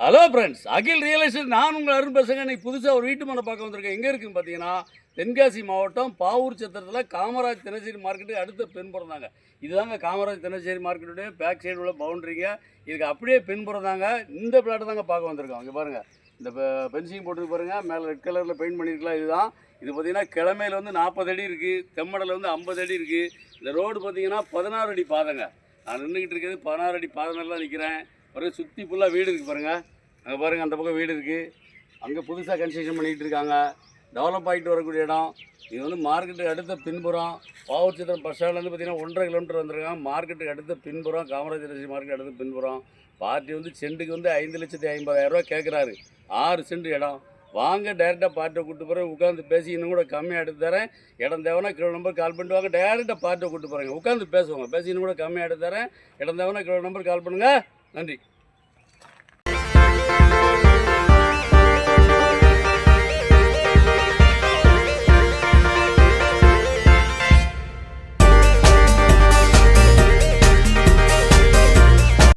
Hello friends, அகில் real estate. நான் உங்கள் அருண் பேசுகிறேன். இன்றைக்கி புதுசாக ஒரு வீட்டு மனை பார்க்க வந்திருக்கேன். எங்கே இருக்குதுன்னு பார்த்தீங்கன்னா, தென்காசி மாவட்டம் பாவூர் சத்திரத்தில் காமராஜ் தினசரி மார்க்கெட்டு அடுத்த பின்புறம் தாங்க. இதுதாங்க காமராஜ் தினசரி மார்க்கெட்டுடைய பேக் சைடு உள்ள பவுண்டரிங்க. இதுக்கு அப்படியே பின்புறம் தாங்க இந்த பிளாட்டை தாங்க பார்க்க வந்திருக்கோம். இங்கே பாருங்கள், இந்த பென்சிங் போட்டு பாருங்கள், மேலே ரெட் கலரில் பெயிண்ட் பண்ணியிருக்கலாம். இதுதான் இது பார்த்தீங்கன்னா கிழமையில் வந்து 40 அடி இருக்குது, தெம்மடல் வந்து 50 அடி இருக்குது. இந்த ரோடு பார்த்தீங்கன்னா 16 அடி பாதைங்க. நான் நின்றுக்கிட்டு இருக்கிறது 16 அடி பாதை மேலே தான் நிற்கிறேன். பாருங்கள், சுற்றி ஃபுல்லாக வீடு இருக்குது பாருங்கள். அங்கே பாருங்கள், அந்த பக்கம் வீடு இருக்குது. அங்கே புதுசாக கன்ஸ்ட்ரக்ஷன் பண்ணிகிட்டு இருக்காங்க. டெவலப் ஆகிட்டு வரக்கூடிய இடம். இது வந்து மார்க்கெட்டுக்கு அடுத்த பின்புறம். பாவூர் சத்திரம் பஸ் ஸ்டாண்ட்லேருந்து பார்த்தீங்கன்னா 1.5 கிலோமீட்டர் வந்துருக்காங்க. மார்க்கெட்டுக்கு அடுத்த பின்புறம், காமராஜ் மார்க்கெட் அடுத்த பின்புறம். பார்ட்டி வந்து சென்ட்டுக்கு வந்து 5,50,000 கேட்குறாரு. 6 சென்ட் இடம். வாங்க, டேரெக்டாக பார்ட்டை கூப்பிட்டு போகிறேன். உட்காந்து பேசி இன்னும் கூட கம்மியாக எடுத்து தரேன். இடம் தேவைன்னா கிலோ நம்பர் கால் பண்ணிட்டு வாங்க. டேரெக்டாக பார்ட்டை கூப்பிட்டு போகிறேங்க. உட்காந்து பேசுவாங்க. பேசி இன்னும் கூட கம்மியாக எடுத்து தரேன். இடம் தேவைன்னா கிலோ நம்பர் கால் பண்ணுங்கள். நன்றி.